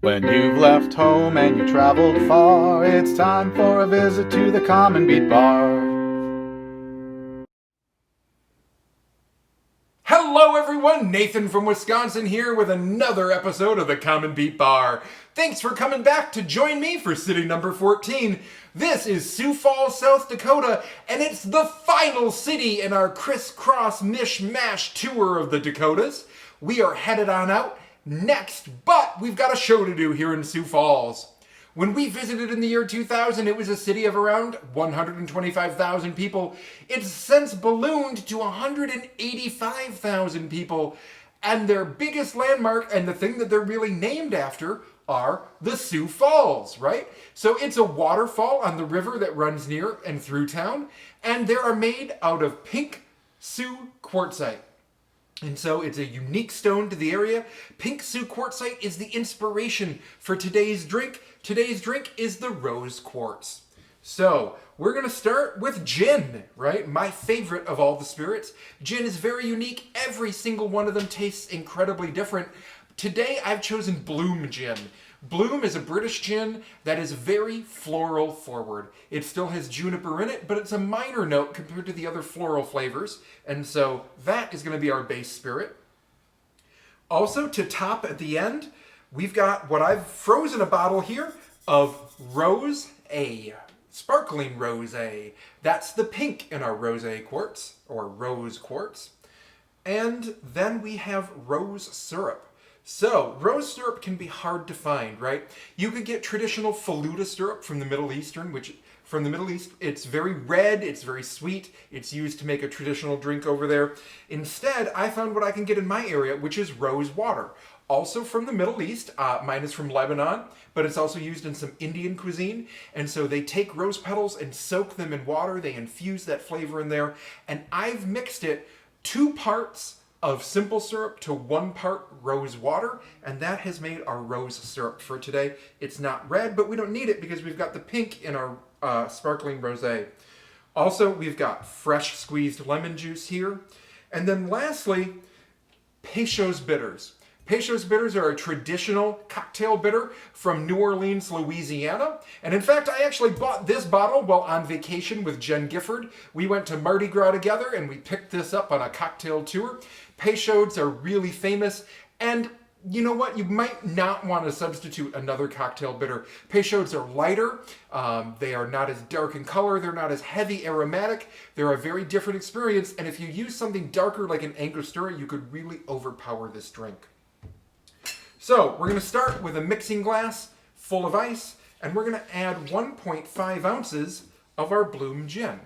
When you've left home and you traveled far, it's time for a visit to the Common Beat Bar. Hello everyone, Nathan from Wisconsin here with another episode of the Common Beat Bar. Thanks for coming back to join me for city number 14. This is Sioux Falls, South Dakota, and it's the final city in our crisscross mishmash tour of the Dakotas. We are headed on out next, but we've got a show to do here in Sioux Falls. When we visited in the year 2000, it was a city of around 125,000 people. It's since ballooned to 185,000 people. And their biggest landmark, and the thing that they're really named after, are the Sioux Falls, right? So it's a waterfall on the river that runs near and through town. And they are made out of pink Sioux quartzite. And so it's a unique stone to the area. Pink Sioux quartzite is the inspiration for today's drink. Today's drink is the rose quartz. So we're going to start with gin, right? My favorite of all the spirits. Gin is very unique. Every single one of them tastes incredibly different. Today I've chosen Bloom Gin. Bloom is a British gin that is very floral forward. It still has juniper in it, but it's a minor note compared to the other floral flavors. And so that is going to be our base spirit. Also, to top at the end, we've got what I've frozen a bottle here of Rose-A, sparkling Rose-A. That's the pink in our Rose-A quartz, or rose quartz. And then we have rose syrup. So, rose syrup can be hard to find, right? You could get traditional Faluda syrup from the Middle East, it's very red, it's very sweet, it's used to make a traditional drink over there. Instead, I found what I can get in my area, which is rose water. Also from the Middle East, mine is from Lebanon, but it's also used in some Indian cuisine. And so they take rose petals and soak them in water, they infuse that flavor in there, and I've mixed it 2 parts of simple syrup to 1 part rose water, and that has made our rose syrup for today. It's not red, but we don't need it because we've got the pink in our sparkling rosé. Also, we've got fresh squeezed lemon juice here. And then lastly, Peychaud's bitters. Peychaud's bitters are a traditional cocktail bitter from New Orleans, Louisiana. And in fact, I actually bought this bottle while on vacation with Jen Gifford. We went to Mardi Gras together and we picked this up on a cocktail tour. Peychaud's are really famous, and you know what? You might not want to substitute another cocktail bitter. Peychaud's are lighter, they are not as dark in color, they're not as heavy aromatic, they're a very different experience, and if you use something darker like an Angostura, you could really overpower this drink. So, we're going to start with a mixing glass full of ice, and we're going to add 1.5 ounces of our Bloom Gin.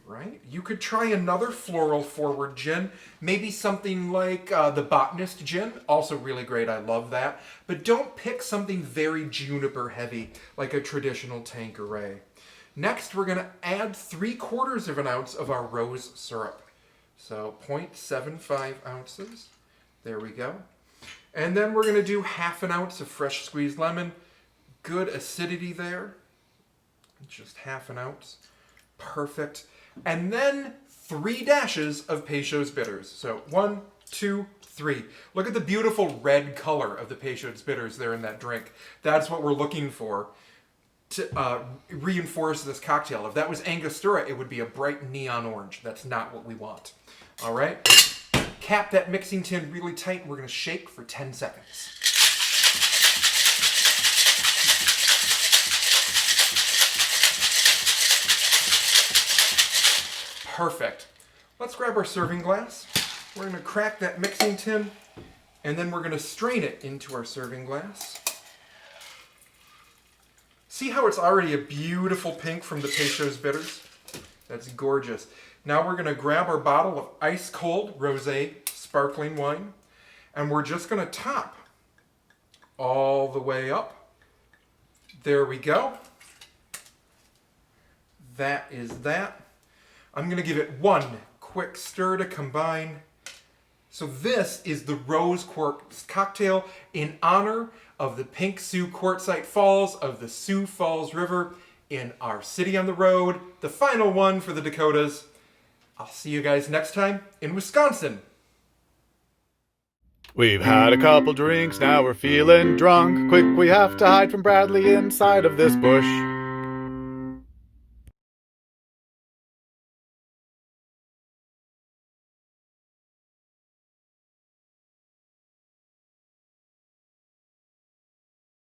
Right? You could try another floral forward gin, maybe something like the Botanist gin, also really great, I love that. But don't pick something very juniper heavy, like a traditional Tanqueray. Next, we're going to add 3/4 of an ounce of our rose syrup. So 0.75 ounces, there we go. And then we're going to do 1/2 ounce of fresh squeezed lemon, good acidity there, just 1/2 ounce, perfect. And then 3 dashes of Peychaud's bitters. So 1, 2, 3. Look at the beautiful red color of the Peychaud's bitters there in that drink. That's what we're looking for to reinforce this cocktail. If that was Angostura, it would be a bright neon orange. That's not what we want. All right? Cap that mixing tin really tight. We're going to shake for 10 seconds. Perfect. Let's grab our serving glass. We're going to crack that mixing tin, and then we're going to strain it into our serving glass. See how it's already a beautiful pink from the Peychaud's bitters? That's gorgeous. Now we're going to grab our bottle of ice cold rosé sparkling wine, and we're just going to top all the way up. There we go. That is that. I'm going to give it 1 quick stir to combine. So this is the rose quartz cocktail in honor of the pink Sioux quartzite falls of the Sioux Falls River in our city on the road, the final one for the Dakotas. I'll see you guys next time in Wisconsin. We've had a couple drinks, now we're feeling drunk. Quick, we have to hide from Bradley inside of this bush.